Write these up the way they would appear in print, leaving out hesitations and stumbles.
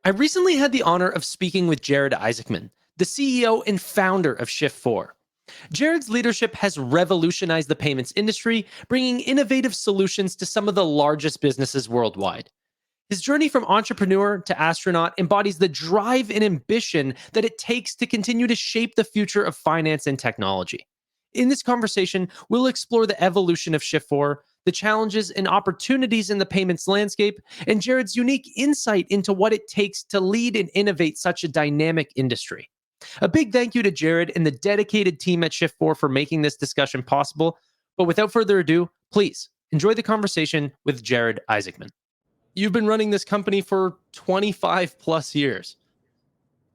I recently had the honor of speaking with Jared Isaacman, the CEO and founder of Shift4. Jared's leadership has revolutionized the payments industry, bringing innovative solutions to some of the largest businesses worldwide. His journey from entrepreneur to astronaut embodies the drive and ambition that it takes to continue to shape the future of finance and technology. In this conversation, we'll explore the evolution of Shift4, the challenges and opportunities in the payments landscape, and Jared's unique insight into what it takes to lead and innovate such a dynamic industry. A big thank you to Jared and the dedicated team at Shift4 for making this discussion possible. But without further ado, please enjoy the conversation with Jared Isaacman. You've been running this company for 25 plus years.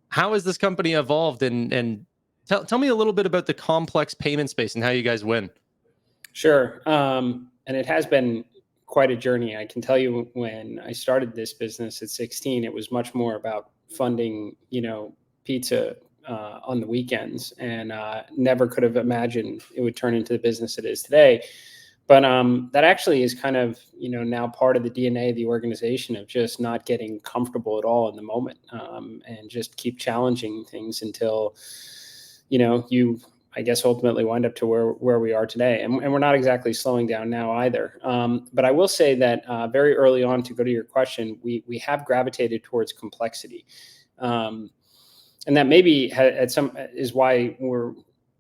How has this company evolved? And tell me a little bit about the complex payment space and how you guys win. Sure. And it has been quite a journey. I can tell you when I started this business at 16, it was much more about funding, pizza on the weekends, and never could have imagined it would turn into the business it is today. But that actually is kind of, now part of the DNA of the organization of just not getting comfortable at all in the moment, and just keep challenging things until, you, I guess, ultimately wind up to where we are today. And we're not exactly slowing down now either. But I will say that very early on, to go to your question, we have gravitated towards complexity. And that maybe is why we're,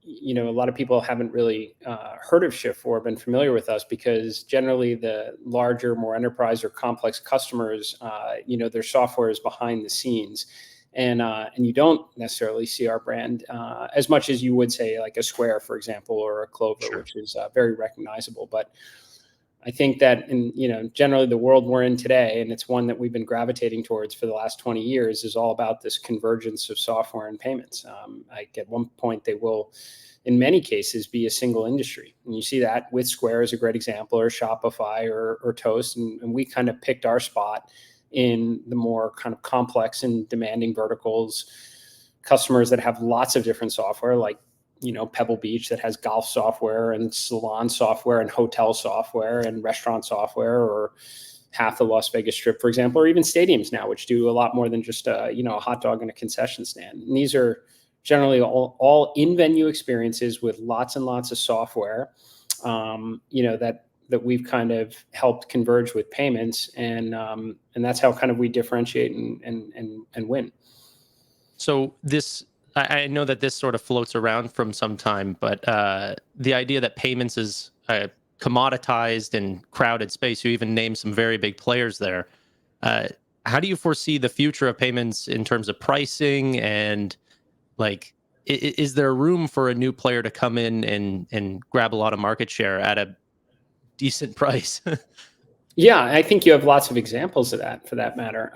a lot of people haven't really heard of Shift4, been familiar with us, because generally the larger, more enterprise or complex customers, their software is behind the scenes. And you don't necessarily see our brand as much as you would say like a Square, for example, or a Clover, sure, which is very recognizable. But I think that generally the world we're in today, and it's one that we've been gravitating towards for the last 20 years, is all about this convergence of software and payments. Like at one point they will, in many cases, be a single industry. And you see that with Square as a great example, or Shopify or Toast. And we kind of picked our spot in the more kind of complex and demanding verticals, customers that have lots of different software, like Pebble Beach that has golf software and salon software and hotel software and restaurant software, or half the Las Vegas Strip, for example, or even stadiums now, which do a lot more than just a hot dog and a concession stand. And these are generally all in-venue experiences with lots and lots of software, that we've kind of helped converge with payments, and that's how kind of we differentiate and win. So I know that this sort of floats around from some time, but the idea that payments is a commoditized and crowded space, you even name some very big players there. How do you foresee the future of payments in terms of pricing, and like, is there room for a new player to come in and grab a lot of market share at a decent price? Yeah, I think you have lots of examples of that, for that matter.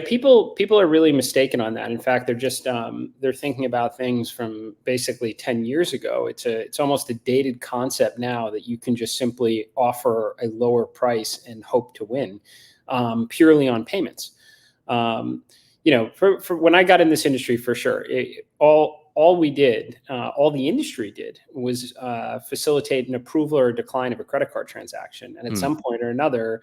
People are really mistaken on that. In fact, they're just they're thinking about things from basically 10 years ago. It's almost a dated concept now that you can just simply offer a lower price and hope to win purely on payments. For when I got in this industry, for sure, all the industry did was facilitate an approval or decline of a credit card transaction. And at some point or another,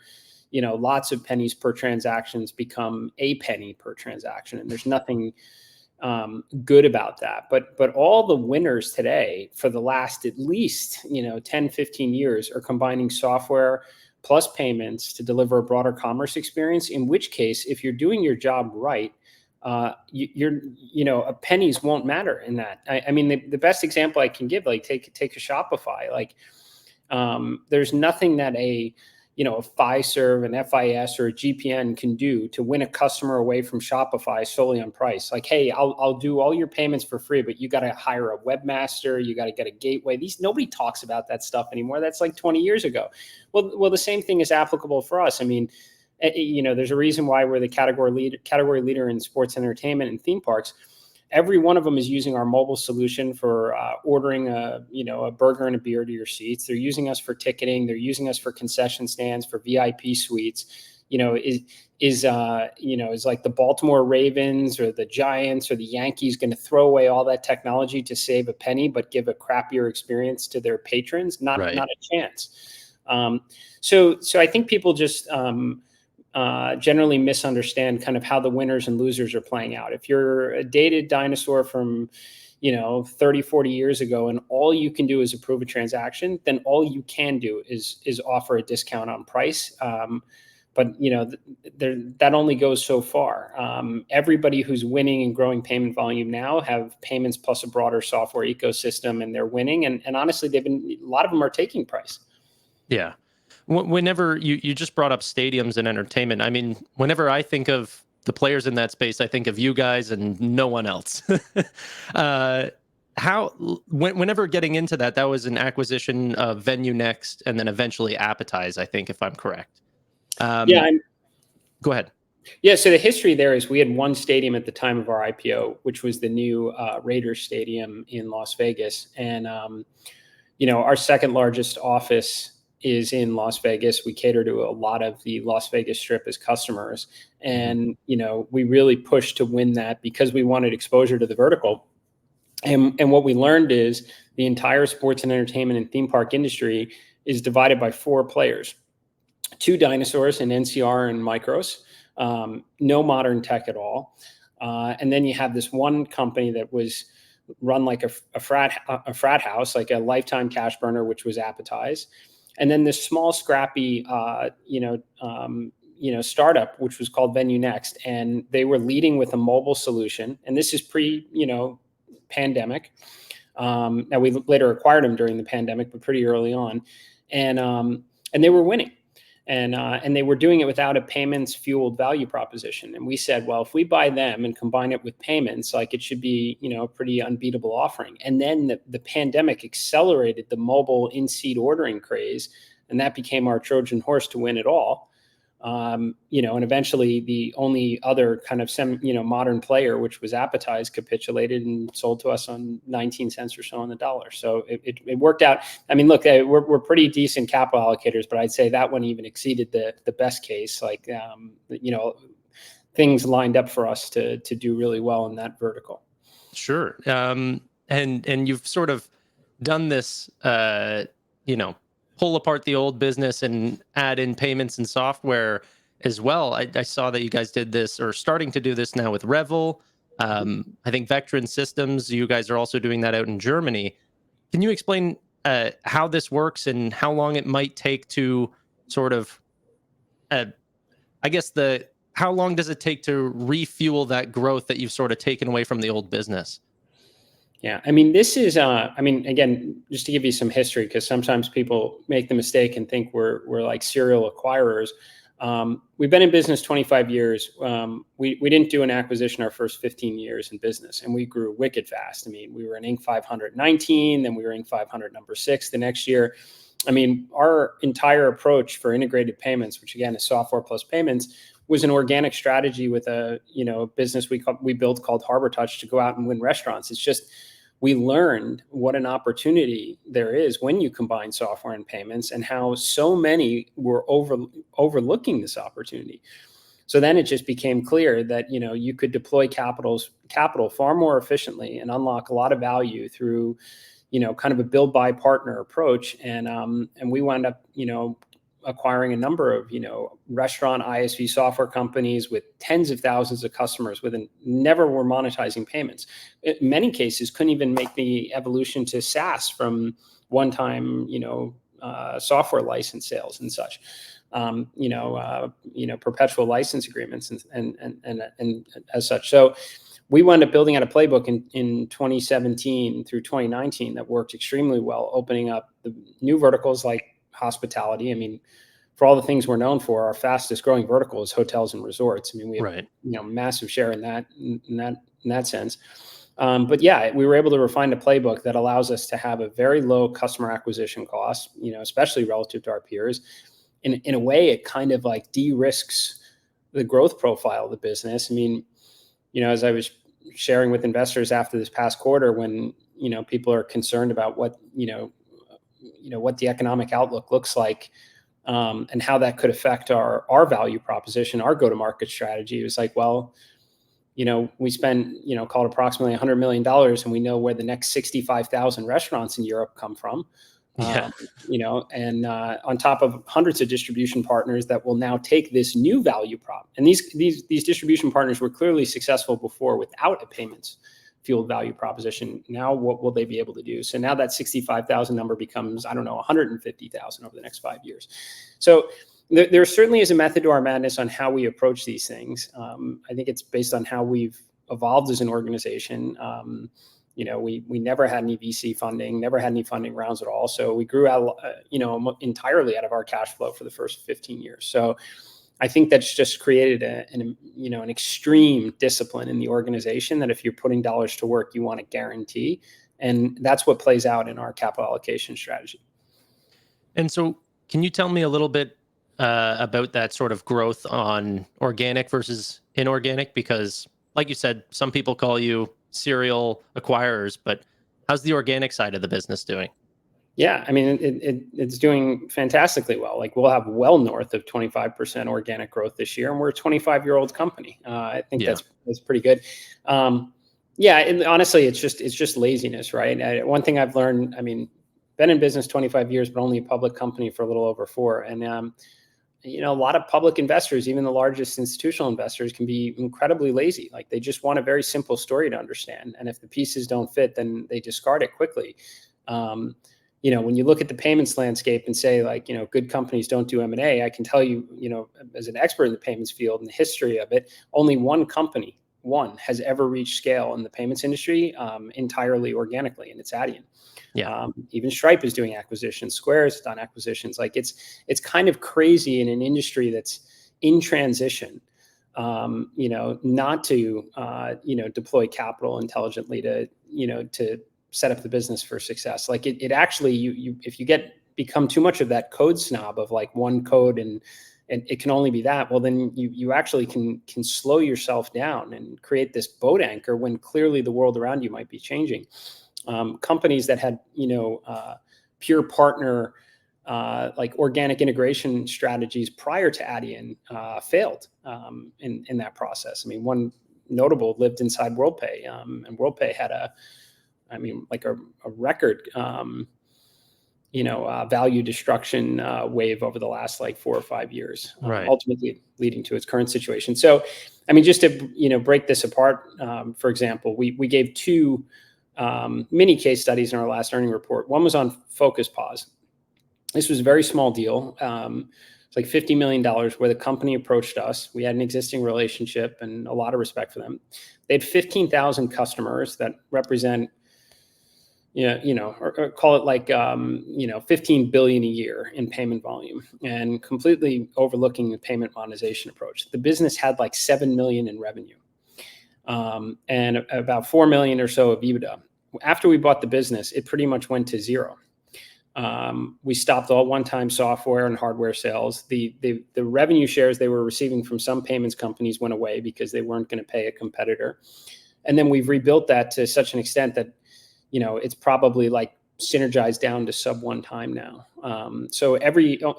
lots of pennies per transactions become a penny per transaction. And there's nothing good about that. But all the winners today for the last at least 10, 15 years are combining software plus payments to deliver a broader commerce experience, in which case, if you're doing your job right, pennies won't matter in that. I mean, the best example I can give, like take a Shopify, like there's nothing that a Fiserv, an FIS, or a GPN can do to win a customer away from Shopify solely on price. Like, hey, I'll do all your payments for free, but you got to hire a webmaster, you got to get a gateway. Nobody talks about that stuff anymore. That's like 20 years ago. Well, the same thing is applicable for us. I mean, there's a reason why we're the category leader in sports entertainment and theme parks. Every one of them is using our mobile solution for ordering a burger and a beer to your seats. They're using us for ticketing. They're using us for concession stands, for VIP suites. Is like the Baltimore Ravens or the Giants or the Yankees going to throw away all that technology to save a penny, but give a crappier experience to their patrons? Not a chance. So I think people just generally misunderstand kind of how the winners and losers are playing out. If you're a dated dinosaur from 30, 40 years ago, and all you can do is approve a transaction, then all you can do is offer a discount on price. But that only goes so far. Everybody who's winning and growing payment volume now have payments plus a broader software ecosystem, and they're winning. And honestly, a lot of them are taking price. Yeah. Whenever you just brought up stadiums and entertainment, I mean, whenever I think of the players in that space, I think of you guys and no one else. Whenever getting into that was an acquisition of Venue Next and then eventually Appetize, I think, if I'm correct. Go ahead. Yeah, so the history there is we had one stadium at the time of our IPO, which was the new Raiders Stadium in Las Vegas. And, our second largest office is in Las Vegas. We cater to a lot of the Las Vegas Strip as customers. And, we really pushed to win that because we wanted exposure to the vertical. And what we learned is the entire sports and entertainment and theme park industry is divided by four players: two dinosaurs in NCR and Micros, no modern tech at all. And then you have this one company that was run like a frat house, like a lifetime cash burner, which was Appetize. And then this small, scrappy, startup, which was called Venue Next, and they were leading with a mobile solution. And this is pre-pandemic. Now we later acquired them during the pandemic, but pretty early on, and they were winning, and they were doing it without a payments fueled value proposition. And we said, well, if we buy them and combine it with payments, like it should be, a pretty unbeatable offering. And then the pandemic accelerated the mobile in-seat ordering craze, and that became our Trojan horse to win it all. And eventually the only other kind of modern player, which was Appetize, capitulated and sold to us on 19 cents or so on the dollar. So it worked out. I mean, look, we're pretty decent capital allocators, but I'd say that one even exceeded the best case. Like, things lined up for us to do really well in that vertical. Sure. And you've sort of done this, pull apart the old business and add in payments and software as well. I saw that you guys did this, or starting to do this now, with Revel. I think Vectron Systems, you guys are also doing that out in Germany. Can you explain how this works and how long it might take to sort of, how long does it take to refuel that growth that you've sort of taken away from the old business? Yeah, I mean, this is, again, just to give you some history, because sometimes people make the mistake and think we're like serial acquirers. We've been in business 25 years. We didn't do an acquisition our first 15 years in business, and we grew wicked fast. I mean, we were in Inc. 500 19, then we were Inc. 500 number 6 the next year. I mean, our entire approach for integrated payments, which again is software plus payments, was an organic strategy with a business we built called Harbor Touch to go out and win restaurants. It's just, we learned what an opportunity there is when you combine software and payments, and how so many were overlooking this opportunity. So then it just became clear that you could deploy capital far more efficiently and unlock a lot of value through kind of a build buy partner approach. And we wound up acquiring a number of restaurant ISV software companies with tens of thousands of customers never were monetizing payments. In many cases couldn't even make the evolution to SaaS from one-time software license sales and such. Perpetual license agreements and as such. So we wound up building out a playbook in 2017 through 2019 that worked extremely well, opening up the new verticals like hospitality. I mean, for all the things we're known for, our fastest growing vertical is hotels and resorts. I mean, we have massive share in that sense. But yeah, we were able to refine a playbook that allows us to have a very low customer acquisition cost, especially relative to our peers. In a way, it kind of like de-risks the growth profile of the business. I mean, as I was sharing with investors after this past quarter, when people are concerned about what the economic outlook looks like, and how that could affect our value proposition, our go-to-market strategy. It was like, well, we spend, call it approximately $100 million, and we know where the next 65,000 restaurants in Europe come from. Yeah. And on top of hundreds of distribution partners that will now take this new value prop. And these distribution partners were clearly successful before without a payments fueled value proposition. Now, what will they be able to do? So now that 65,000 number becomes, I don't know, 150,000 over the next 5 years. So there certainly is a method to our madness on how we approach these things. I think it's based on how we've evolved as an organization. We never had any VC funding, never had any funding rounds at all. So we grew out, entirely out of our cash flow for the first 15 years. So I think that's just created an extreme discipline in the organization that if you're putting dollars to work, you want to guarantee. And that's what plays out in our capital allocation strategy. And so can you tell me a little bit about that sort of growth on organic versus inorganic? Because like you said, some people call you serial acquirers, but how's the organic side of the business doing? Yeah, I mean, it's doing fantastically well. Like we'll have well north of 25% organic growth this year, and we're a 25-year-old company. I think that's pretty good. And honestly, it's just laziness, right? One thing I've learned, I mean, been in business 25 years, but only a public company for a little over 4. And a lot of public investors, even the largest institutional investors, can be incredibly lazy. Like they just want a very simple story to understand, and if the pieces don't fit, then they discard it quickly. When you look at the payments landscape and say good companies don't do M&A, I can tell you, as an expert in the payments field and the history of it, only one company has ever reached scale in the payments industry entirely organically, and it's Adyen. Yeah. Even Stripe is doing acquisitions. Square has done acquisitions. Like it's kind of crazy in an industry that's in transition, not to, deploy capital intelligently to set up the business for success. Like it actually, if you become too much of that code snob of like one code and it can only be that, well, then you actually can slow yourself down and create this boat anchor when clearly the world around you might be changing. Companies that had, pure partner, like organic integration strategies prior to Adyen failed in that process. I mean, one notable lived inside WorldPay, and WorldPay had a record, value destruction wave over the last 4 or 5 years, Right. Ultimately leading to its current situation. So, I mean, just to break this apart, for example, we gave 2 mini case studies in our last earning report. One was on Focus Pause. This was a very small deal. It's like $50 million where the company approached us. We had an existing relationship and a lot of respect for them. They had 15,000 customers that represent, or call it 15 billion a year in payment volume, and completely overlooking the payment monetization approach. The business had like 7 million in revenue, and about 4 million or so of EBITDA. After we bought the business, it pretty much went to zero. We stopped all one-time software and hardware sales. The revenue shares they were receiving from some payments companies went away because they weren't going to pay a competitor. And then we've rebuilt that to such an extent that, it's probably like synergized down to sub 1 time now. So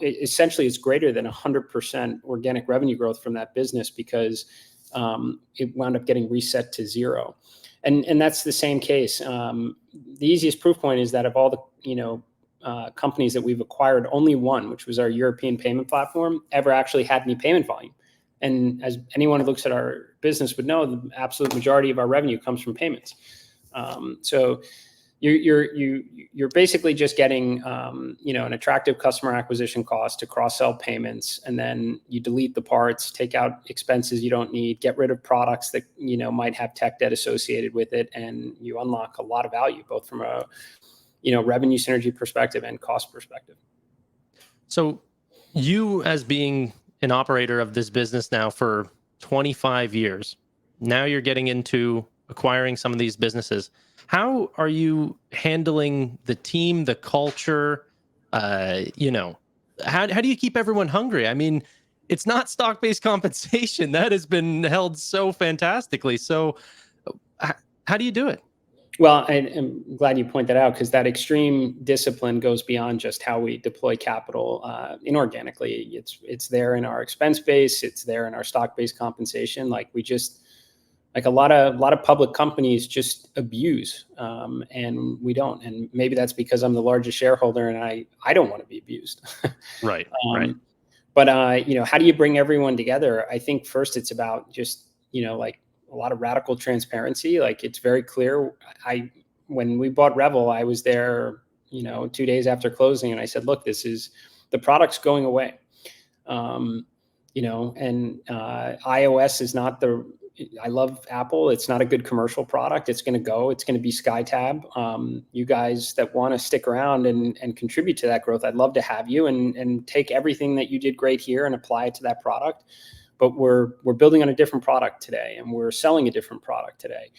essentially it's greater than 100% organic revenue growth from that business because it wound up getting reset to zero. And that's the same case. The easiest proof point is that of all the, companies that we've acquired, only one, which was our European payment platform, ever actually had any payment volume. And as anyone who looks at our business would know, the absolute majority of our revenue comes from payments. So you're basically just getting an attractive customer acquisition cost to cross-sell payments, and then you delete the parts, take out expenses you don't need, get rid of products that might have tech debt associated with it, and you unlock a lot of value both from a revenue synergy perspective and cost perspective. So you, as being an operator of this business now for 25 years, now you're getting into acquiring some of these businesses. How are you handling the team, the culture? How do you keep everyone hungry? I mean, it's not stock-based compensation. That has been held so fantastically. So how do you do it? Well, I'm glad you point that out, because that extreme discipline goes beyond just how we deploy capital inorganically. It's there in our expense base. It's there in our stock-based compensation. Like we just Like a lot of public companies just abuse, and we don't. And maybe that's because I'm the largest shareholder, and I don't want to be abused. Right. Right. um, but how do you bring everyone together? I think first it's about just like a lot of radical transparency. Like it's very clear. When we bought Revel, I was there 2 days after closing, and I said, look, the product's going away. And iOS is not I love Apple. It's not a good commercial product. It's going to go. It's going to be SkyTab. You guys that want to stick around and contribute to that growth, I'd love to have you and take everything that you did great here and apply it to that product. But we're building on a different product today, and we're selling a different product today.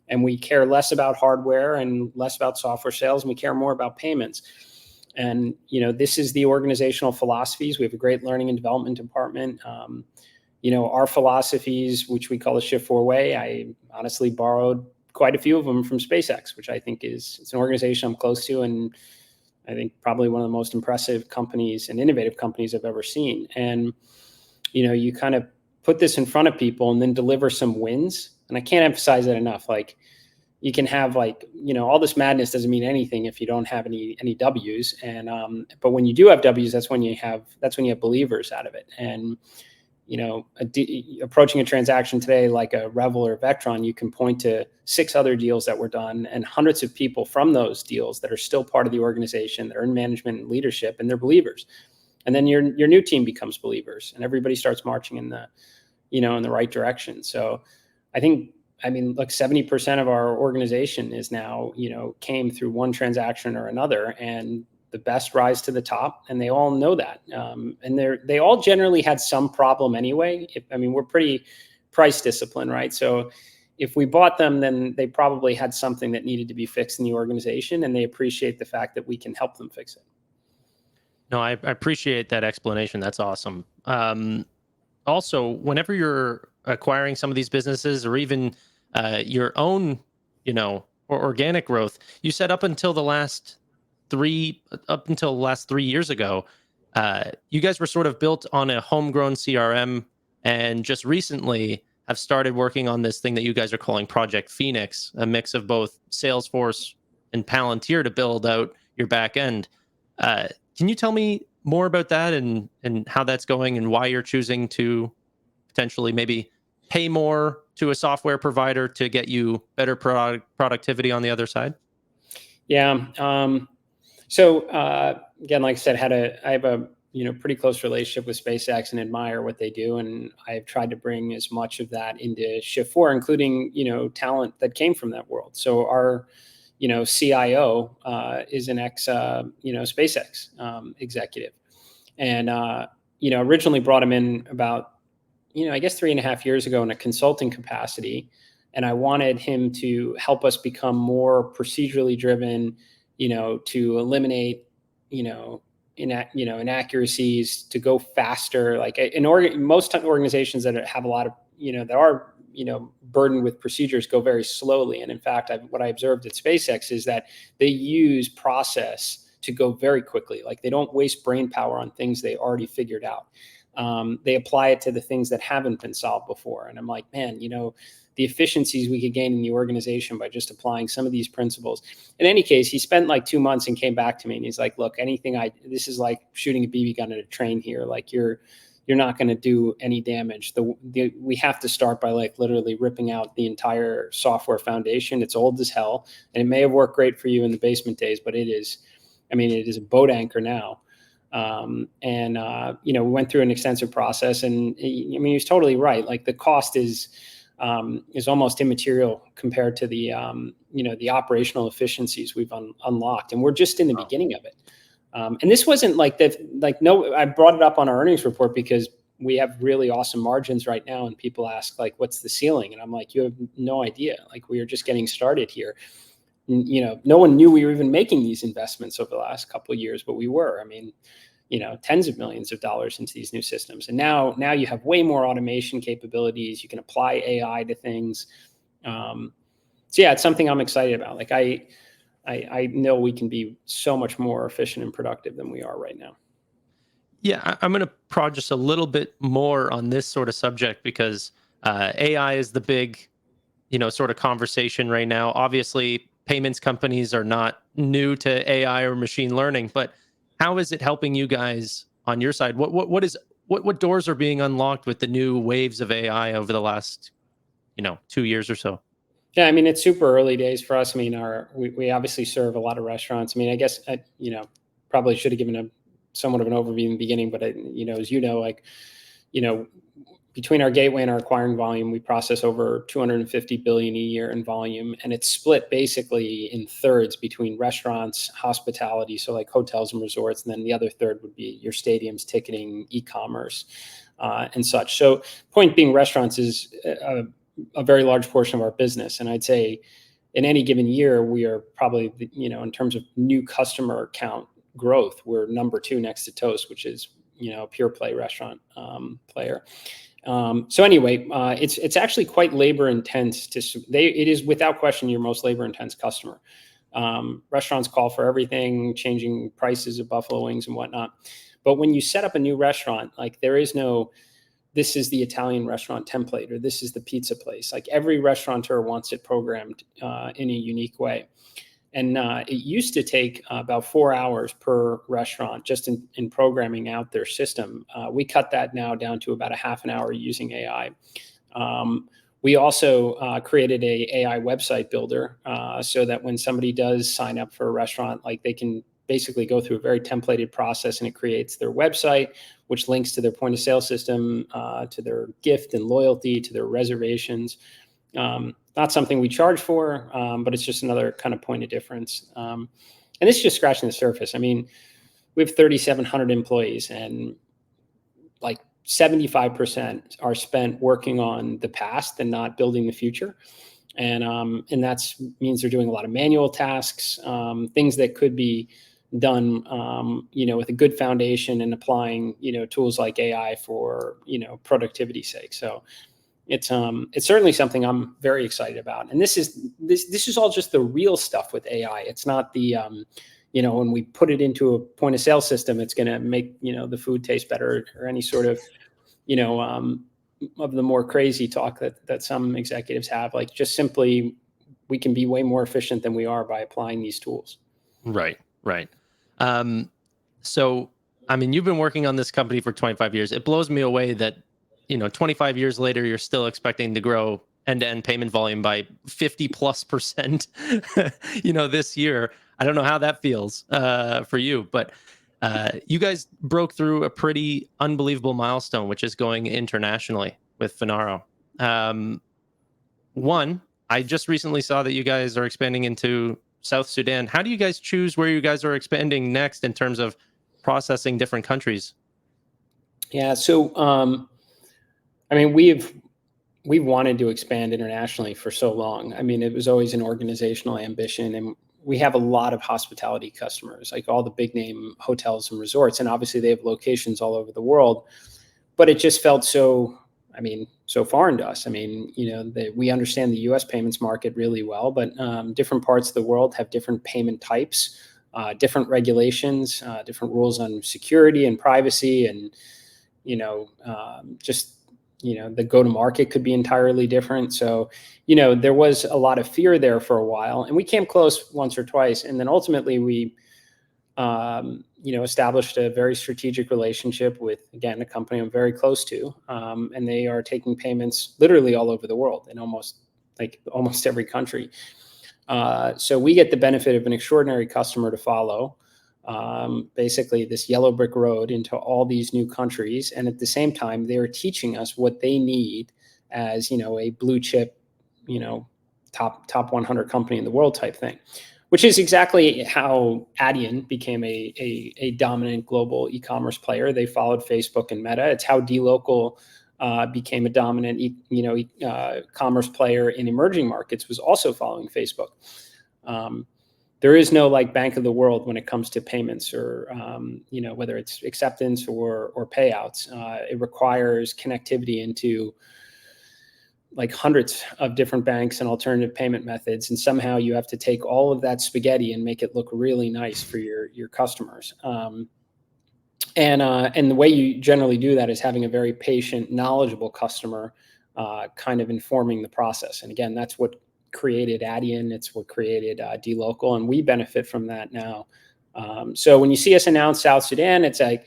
And we care less about hardware and less about software sales, and we care more about payments. And this is the organizational philosophies. We have a great learning and development department. Our philosophies, which we call the Shift4 Way, I honestly borrowed quite a few of them from SpaceX, which I think it's an organization I'm close to, and I think probably one of the most impressive companies and innovative companies I've ever seen. And you kind of put this in front of people and then deliver some wins. And I can't emphasize that enough. Like you can have all this madness doesn't mean anything if you don't have any W's. And but when you do have W's, that's when you have believers out of it. And approaching a transaction today like a Revel or Vectron, you can point to 6 other deals that were done and hundreds of people from those deals that are still part of the organization, that are in management and leadership, and they're believers. And then your new team becomes believers, and everybody starts marching in the right direction. So look, 70% of our organization is now, came through one transaction or another, and the best rise to the top, and they all know that. And they all generally had some problem anyway. We're pretty price disciplined, right? So if we bought them, then they probably had something that needed to be fixed in the organization, and they appreciate the fact that we can help them fix it. No, I appreciate that explanation. That's awesome. Also, whenever you're acquiring some of these businesses or even your own, or organic growth, you said up until the last 3 years ago, you guys were sort of built on a homegrown CRM, and just recently have started working on this thing that you guys are calling Project Phoenix, a mix of both Salesforce and Palantir to build out your back end. Can you tell me more about that and how that's going and why you're choosing to potentially maybe pay more to a software provider to get you better productivity on the other side? Yeah. So again, like I said, I have a pretty close relationship with SpaceX and admire what they do, and I've tried to bring as much of that into Shift4, including talent that came from that world. So our CIO is an ex SpaceX executive, and originally brought him in about I guess 3.5 years ago in a consulting capacity, and I wanted him to help us become more procedurally driven, to eliminate inaccuracies, to go faster. Like most organizations that have a lot of that are burdened with procedures go very slowly. And in fact, what I observed at SpaceX is that they use process to go very quickly. Like they don't waste brain power on things they already figured out. They apply it to the things that haven't been solved before. And I'm like, man, the efficiencies we could gain in the organization by just applying some of these principles. In any case, he spent like 2 months and came back to me and he's like, look, this is like shooting a BB gun at a train here. Like you're not going to do any damage. We have to start by like literally ripping out the entire software foundation. It's old as hell, and it may have worked great for you in the basement days, but it is a boat anchor now. We went through an extensive process, and he was totally right. Like the cost is almost immaterial compared to the operational efficiencies we've unlocked, and we're just in the beginning of it. And this wasn't I brought it up on our earnings report because we have really awesome margins right now, and people ask like, what's the ceiling? And I'm like, you have no idea. Like we are just getting started here. No one knew we were even making these investments over the last couple of years, but we were. Tens of millions of dollars into these new systems. And now you have way more automation capabilities. You can apply AI to things. So yeah, it's something I'm excited about. Like I know we can be so much more efficient and productive than we are right now. Yeah, I'm going to prod just a little bit more on this sort of subject because AI is the big sort of conversation right now. Obviously, payments companies are not new to AI or machine learning, but how is it helping you guys on your side? What doors are being unlocked with the new waves of AI over the last 2 years or so? Yeah, I mean, it's super early days for us. I mean, we obviously serve a lot of restaurants. I mean, I guess probably should have given a somewhat of an overview in the beginning, but as like, you know, between our gateway and our acquiring volume, we process over 250 billion a year in volume, and it's split basically in thirds between restaurants, hospitality, so like hotels and resorts, and then the other third would be your stadiums, ticketing, e-commerce, and such. So, point being, restaurants is a very large portion of our business, and I'd say in any given year we are probably in terms of new customer count growth, we're number 2 next to Toast, which is a pure play restaurant player. So anyway, it's actually quite labor intense. It is without question your most labor intense customer. Restaurants call for everything, changing prices of buffalo wings and whatnot. But when you set up a new restaurant, like there is no, this is the Italian restaurant template, or this is the pizza place. Like every restaurateur wants it programmed in a unique way. And it used to take about 4 hours per restaurant just in programming out their system. We cut that now down to about a half an hour using AI. We also created a AI website builder so that when somebody does sign up for a restaurant, like they can basically go through a very templated process, and it creates their website, which links to their point of sale system, to their gift and loyalty, to their reservations. Not something we charge for, but it's just another kind of point of difference. And this is just scratching the surface. I mean, we have 3,700 employees, and like 75% are spent working on the past and not building the future. And that means they're doing a lot of manual tasks, things that could be done, with a good foundation and applying, tools like AI for, productivity's sake. So it's certainly something I'm very excited about. And this is all just the real stuff with AI. It's not the, when we put it into a point of sale system, it's going to make, the food taste better, or any sort of, of the more crazy talk that some executives have. Like, just simply, we can be way more efficient than we are by applying these tools. Right. So, I mean, you've been working on this company for 25 years. It blows me away that, 25 years later, you're still expecting to grow end-to-end payment volume by 50+%, this year. I don't know how that feels for you, but you guys broke through a pretty unbelievable milestone, which is going internationally with Finaro. One, I just recently saw that you guys are expanding into South Sudan. How do you guys choose where you guys are expanding next in terms of processing different countries? Yeah, so I mean, we've wanted to expand internationally for so long. I mean, it was always an organizational ambition, and we have a lot of hospitality customers, like all the big name hotels and resorts, and obviously they have locations all over the world. But it just felt so foreign to us. I mean, we understand the U.S. payments market really well, but different parts of the world have different payment types, different regulations, different rules on security and privacy, and the go-to-market could be entirely different. So, there was a lot of fear there for a while, and we came close once or twice, and then ultimately we established a very strategic relationship with, again, a company I'm very close to, and they are taking payments literally all over the world, in almost every country. So we get the benefit of an extraordinary customer to follow, basically this yellow brick road into all these new countries, and at the same time, they're teaching us what they need as a blue chip, top 100 company in the world type thing. Which is exactly how Adyen became a dominant global e-commerce player. They followed Facebook and Meta. It's how dLocal became a dominant commerce player in emerging markets, was also following Facebook. There is no bank of the world when it comes to payments, or whether it's acceptance or payouts. It requires connectivity into hundreds of different banks and alternative payment methods, and somehow you have to take all of that spaghetti and make it look really nice for your customers. And the way you generally do that is having a very patient, knowledgeable customer kind of informing the process. And again, that's what created Adyen. It's what created dLocal, and we benefit from that now. So when you see us announce South Sudan, it's like,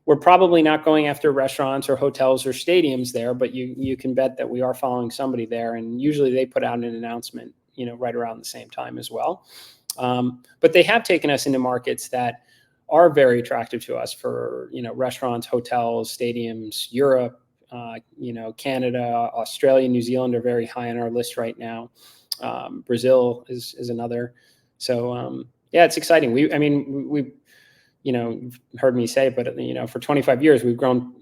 we're probably not going after restaurants or hotels or stadiums there, but you can bet that we are following somebody there. And usually they put out an announcement, right around the same time as well. But they have taken us into markets that are very attractive to us for, restaurants, hotels, stadiums, Europe, Canada, Australia, New Zealand are very high on our list right now. Brazil is another. So, yeah, it's exciting. We you've heard me say, but for 25 years, we've grown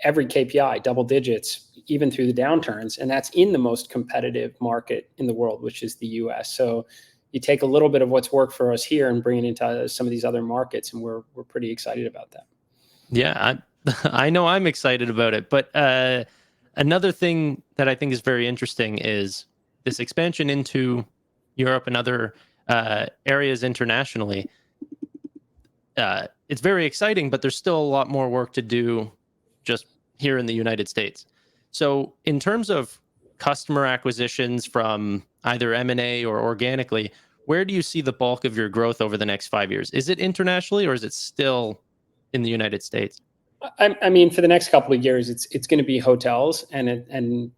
every KPI double digits, even through the downturns. And that's in the most competitive market in the world, which is the US. So you take a little bit of what's worked for us here and bring it into some of these other markets. And we're pretty excited about that. Yeah, I know I'm excited about it. But another thing that I think is very interesting is this expansion into Europe and other areas internationally. It's very exciting, but there's still a lot more work to do just here in the United States. So in terms of customer acquisitions from either M&A or organically, where do you see the bulk of your growth over the next 5 years? Is it internationally or is it still in the United States? I mean, for the next couple of years, it's going to be hotels, and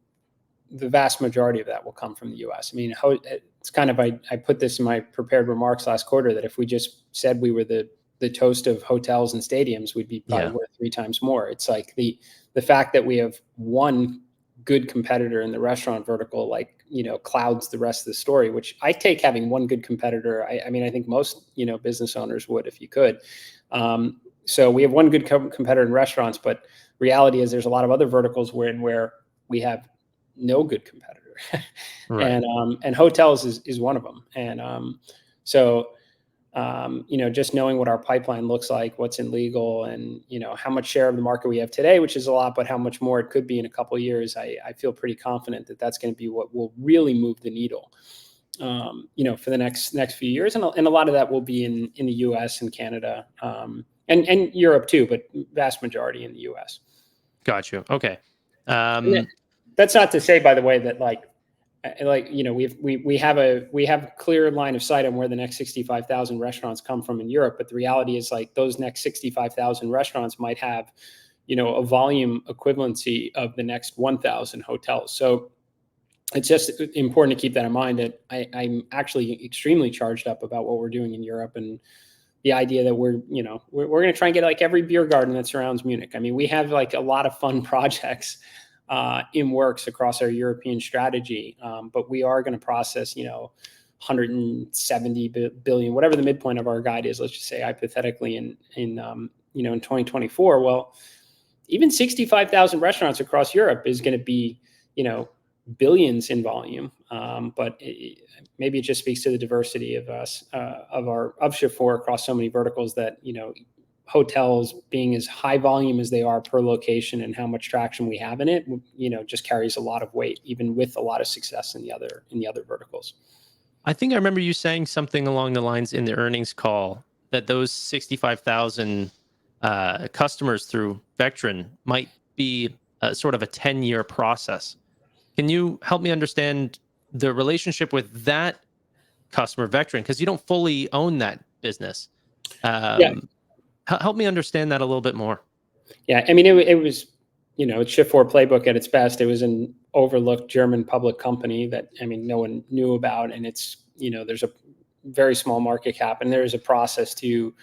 the vast majority of that will come from the U.S. I mean, it's kind of, I put this in my prepared remarks last quarter, that if we just said we were the toast of hotels and stadiums, we'd be probably worth 3 times more. It's like the fact that we have one good competitor in the restaurant vertical, clouds the rest of the story, which I take having one good competitor. I mean, I think most, business owners would, if you could. So we have one good competitor in restaurants, but reality is there's a lot of other verticals where we have no good competitor. Right. And hotels is one of them. And just knowing what our pipeline looks like, what's in legal, and, how much share of the market we have today, which is a lot, but how much more it could be in a couple of years, I feel pretty confident that that's going to be what will really move the needle, for the next few years. And a lot of that will be in the US and Canada, and Europe too, but vast majority in the US. Got you. Okay. That's not to say, by the way, that we have a clear line of sight on where the next 65,000 restaurants come from in Europe. But the reality is, those next 65,000 restaurants might have, a volume equivalency of the next 1,000 hotels. So it's just important to keep that in mind, that I'm actually extremely charged up about what we're doing in Europe, and the idea that we're going to try and get every beer garden that surrounds Munich. I mean, we have a lot of fun projects in works across our European strategy. But we are going to process, 170 billion, whatever the midpoint of our guide is, let's just say hypothetically in 2024. Well, even 65,000 restaurants across Europe is going to be, billions in volume. But maybe it just speaks to the diversity of us, of Shift4 across so many verticals, that, hotels being as high volume as they are per location, and how much traction we have in it, just carries a lot of weight, even with a lot of success in the other verticals. I think I remember you saying something along the lines in the earnings call that those 65,000 customers through Vectron might be sort of a 10-year process. Can you help me understand the relationship with that customer, Vectron? Because you don't fully own that business. Help me understand that a little bit more. Yeah, I mean, it was, it's Shift4 playbook at its best. It was an overlooked German public company that, no one knew about. And it's, there's a very small market cap, and there's a process to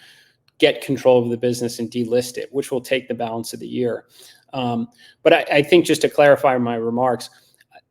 get control of the business and delist it, which will take the balance of the year. But I think, just to clarify my remarks,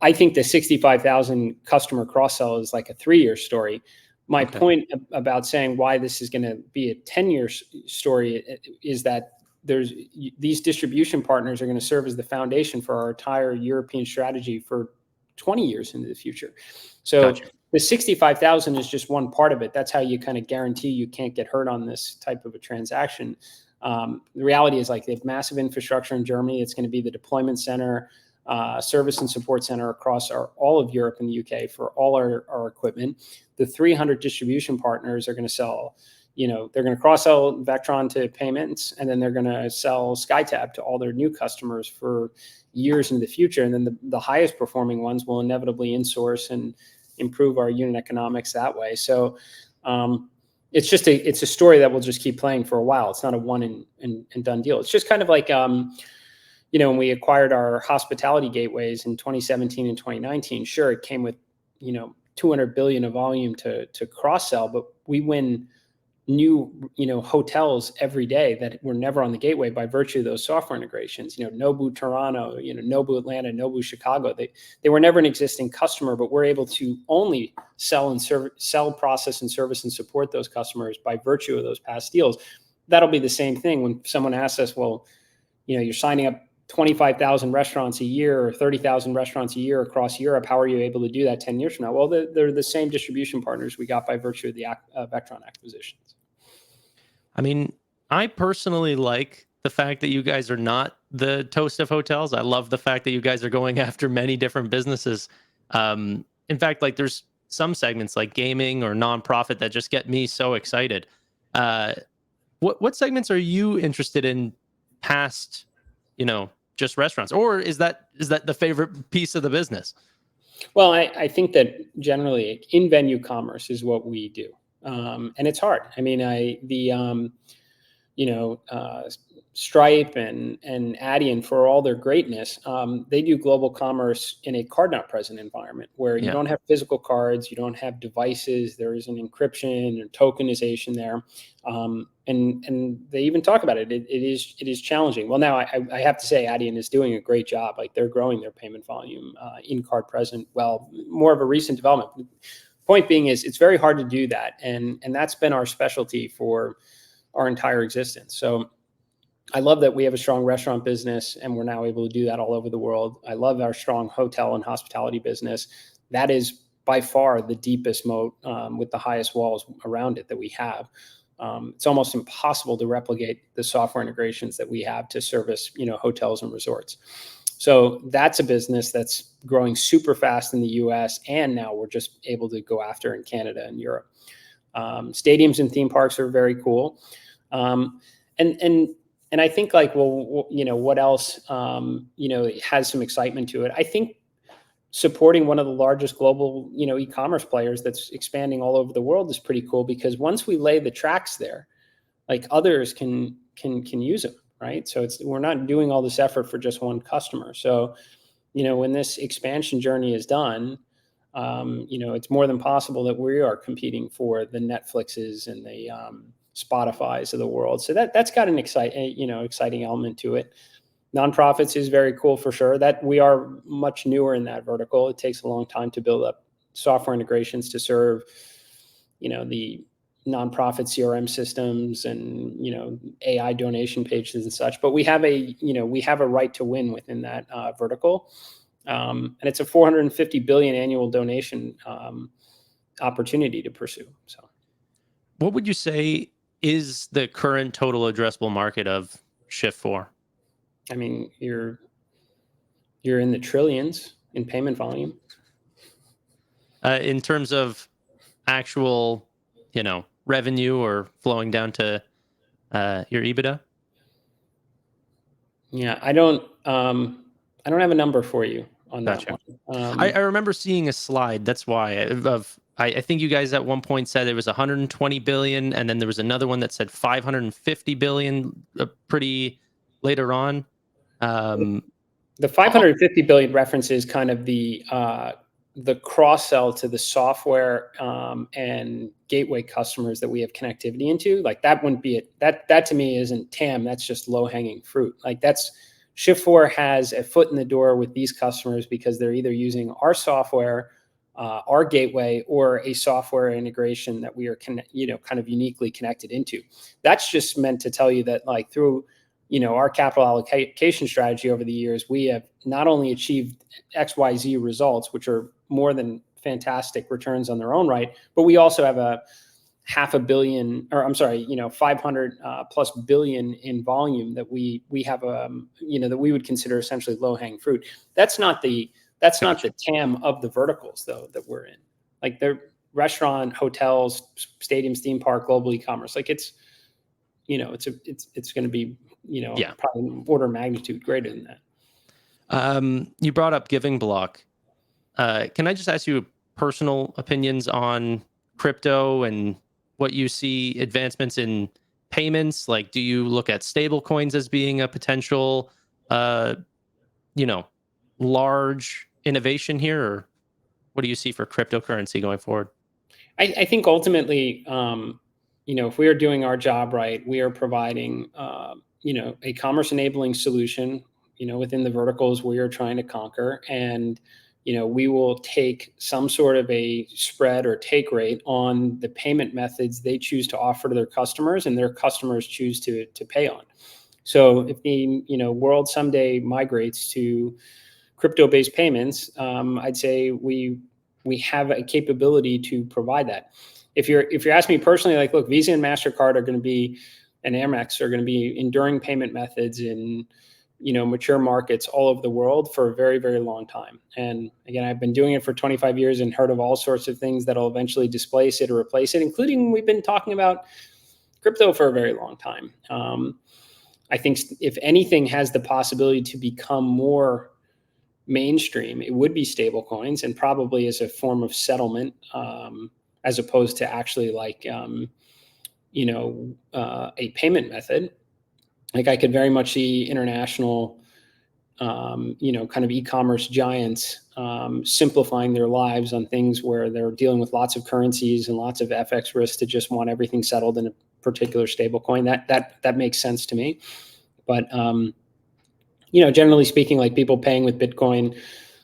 I think the 65,000 customer cross-sell is like a 3-year story. My point about saying why this is going to be a 10-year story is that these distribution partners are going to serve as the foundation for our entire European strategy for 20 years into the future. So the 65,000 is just one part of it. That's how you kind of guarantee you can't get hurt on this type of a transaction. The reality is, they have massive infrastructure in Germany. It's going to be the deployment center, service and support center across all of Europe and the UK for all our equipment. The 300 distribution partners are going to sell, they're going to cross-sell Vectron to payments, and then they're going to sell SkyTab to all their new customers for years into the future. And then the highest performing ones will inevitably insource and improve our unit economics that way. So it's a story that will just keep playing for a while. It's not a one and done deal. It's just kind of like, when we acquired our hospitality gateways in 2017 and 2019, sure, it came with, 200 billion of volume to cross-sell, but we win new, hotels every day that were never on the gateway by virtue of those software integrations. Nobu Toronto, Nobu Atlanta, Nobu Chicago. They were never an existing customer, but we're able to only sell, process, and service and support those customers by virtue of those past deals. That'll be the same thing when someone asks us, well, you're signing up 25,000 restaurants a year or 30,000 restaurants a year across Europe. How are you able to do that 10 years from now? Well, they're the same distribution partners we got by virtue of the Vectron acquisitions. I mean, I personally like the fact that you guys are not the Toast of hotels. I love the fact that you guys are going after many different businesses. In fact, like there's some segments like gaming or nonprofit that just get me so excited. What segments are you interested in past, just restaurants, or is that the favorite piece of the business? Well, I think that generally in-venue commerce is what we do. And it's hard. I mean, Stripe and Adyen, for all their greatness, they do global commerce in a card not present environment where you don't have physical cards, you don't have devices, there is an encryption and tokenization there. And they even talk about it. It is challenging. Well, now I have to say Adyen is doing a great job. Like they're growing their payment volume in card present. Well, more of a recent development. Point being is it's very hard to do that. And that's been our specialty for our entire existence. So I love that we have a strong restaurant business and we're now able to do that all over the world. I love our strong hotel and hospitality business. That is by far the deepest moat with the highest walls around it that we have. It's almost impossible to replicate the software integrations that we have to service, hotels and resorts. So that's a business that's growing super fast in the US, and now we're just able to go after in Canada and Europe. Stadiums and theme parks are very cool. And I think like, well, what else, has some excitement to it. I think supporting one of the largest global, e-commerce players that's expanding all over the world is pretty cool, because once we lay the tracks there, like others can use them, right? So we're not doing all this effort for just one customer. So, when this expansion journey is done, it's more than possible that we are competing for the Netflixes and the Spotifys of the world. So that's got an exciting element to it. Nonprofits is very cool for sure. That we are much newer in that vertical. It takes a long time to build up software integrations to serve, the nonprofit CRM systems and, AI donation pages and such. But we have a right to win within that vertical. And it's a 450 billion annual donation opportunity to pursue. So what would you say is the current total addressable market of Shift4? I mean, you're in the trillions in payment volume. In terms of actual, revenue or flowing down to your EBITDA? Yeah, I don't have a number for you on Gotcha. that one. I remember seeing a slide. That's why I think you guys at one point said it was 120 billion, and then there was another one that said 550 billion pretty later on. The 550 billion references kind of the cross sell to the software and gateway customers that we have connectivity into. Like that wouldn't be it. That to me isn't TAM. That's just low hanging fruit. Like that's Shift4 has a foot in the door with these customers because they're either using our software, our gateway, or a software integration that we are kind of uniquely connected into. That's just meant to tell you that like through our capital allocation strategy over the years, we have not only achieved XYZ results, which are more than fantastic returns on their own right, but we also have a 500 plus billion in volume that we have that we would consider essentially low hanging fruit. That's not the TAM of the verticals though that we're in. Like restaurant, hotels, stadiums, theme park, global e-commerce. Like it's going to be, probably order of magnitude greater than that. You brought up Giving Block. Can I just ask you personal opinions on crypto and what you see advancements in payments? Like, do you look at stable coins as being a potential, large innovation here, or what do you see for cryptocurrency going forward? I think ultimately, if we are doing our job right, we are providing, a commerce enabling solution, within the verticals we are trying to conquer. And, we will take some sort of a spread or take rate on the payment methods they choose to offer to their customers and their customers choose to pay on. So if the, world someday migrates to crypto-based payments, I'd say we have a capability to provide that. If you're asking me personally, like, look, Visa and MasterCard are going to be, and Amex are going to be enduring payment methods in, mature markets all over the world for a very, very long time. And again, I've been doing it for 25 years and heard of all sorts of things that'll eventually displace it or replace it, including we've been talking about crypto for a very long time. I think if anything has the possibility to become more mainstream, it would be stable coins, and probably as a form of settlement, as opposed to actually like, a payment method. Like I could very much see international, kind of e-commerce giants simplifying their lives on things where they're dealing with lots of currencies and lots of FX risk to just want everything settled in a particular stable coin. That makes sense to me. But generally speaking, like people paying with Bitcoin,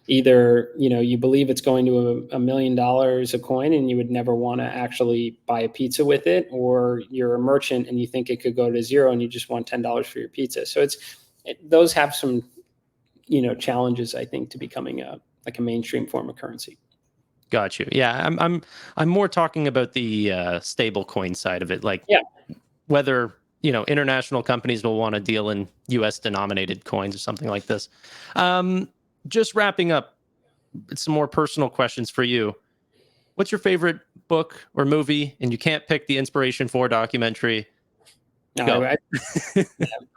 either, you believe it's going to $1 million a coin and you would never want to actually buy a pizza with it, or you're a merchant and you think it could go to zero and you just want $10 for your pizza. So those have some, challenges, I think, to becoming a mainstream form of currency. Got you. Yeah, I'm more talking about the stable coin side of it, like whether international companies will want to deal in U.S. denominated coins or something like this. Just wrapping up, some more personal questions for you. What's your favorite book or movie? And you can't pick the Inspiration 4 documentary. No,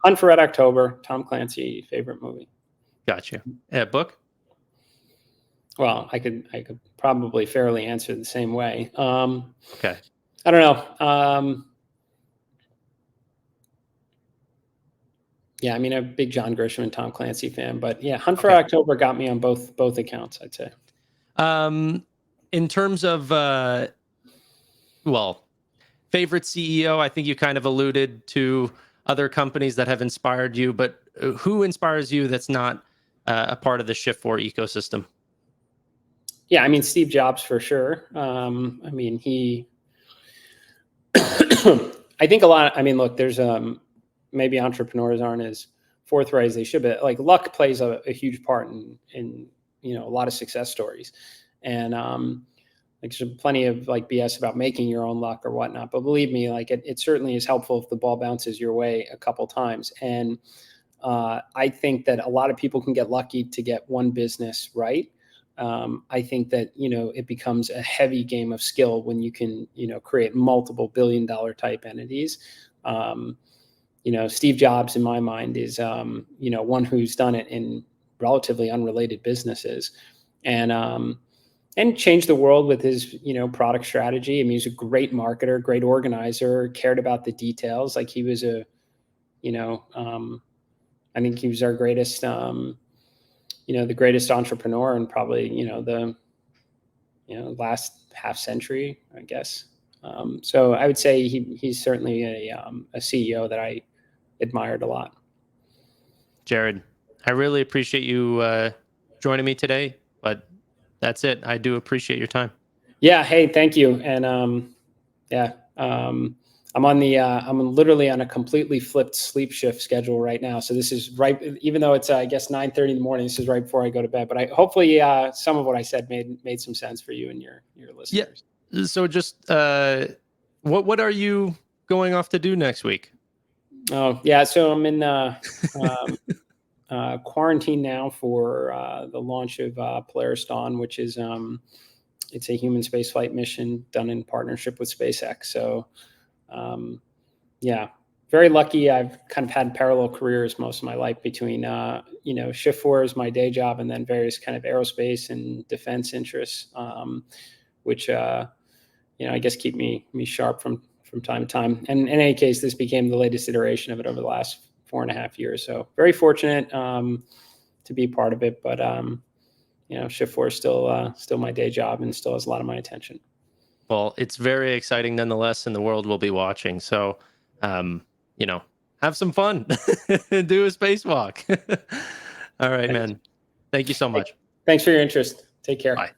Hunt for Red October, Tom Clancy, favorite movie. Got you. Book? Well, I could probably fairly answer the same way. Okay. I don't know. Yeah, I mean, I'm a big John Grisham and Tom Clancy fan, but yeah, Hunt for October got me on both accounts, I'd say. In terms of, favorite CEO, I think you kind of alluded to other companies that have inspired you, but who inspires you that's not a part of the Shift4 ecosystem? Yeah, I mean, Steve Jobs for sure. I mean, I think a lot, I mean, look, there's maybe entrepreneurs aren't as forthright as they should, but like luck plays a huge part in a lot of success stories. And like there's plenty of like BS about making your own luck or whatnot, but believe me, like it certainly is helpful if the ball bounces your way a couple times. And I think that a lot of people can get lucky to get one business right. I think that, it becomes a heavy game of skill when you can, create multiple billion-dollar type entities. Steve Jobs in my mind is, one who's done it in relatively unrelated businesses and changed the world with his, product strategy. I mean, he's a great marketer, great organizer, cared about the details. Like he was I think he was our greatest, the greatest entrepreneur and probably, the last half century, I guess. So I would say he's certainly a CEO that I admired a lot. Jared, I really appreciate you joining me today, but that's it. I do appreciate your time. Yeah. Hey, thank you. And I'm literally on a completely flipped sleep shift schedule right now. So this is right, even though it's I guess 9:30 in the morning, this is right before I go to bed. But hopefully some of what I said made some sense for you and your listeners. Yeah. So just what are you going off to do next week? Oh yeah, so I'm in quarantine now for the launch of Polaris Dawn, which is it's a human spaceflight mission done in partnership with SpaceX. So yeah, very lucky. I've kind of had parallel careers most of my life between, Shift4 is my day job, and then various kind of aerospace and defense interests, which, I guess keep me sharp from time to time. And in any case, this became the latest iteration of it over the last 4.5 years. So very fortunate to be part of it. But, Shift4 is still my day job and still has a lot of my attention. Well, it's very exciting nonetheless, and the world will be watching. So, have some fun, do a spacewalk. All right, man. Thank you so much. Thanks for your interest. Take care. Bye.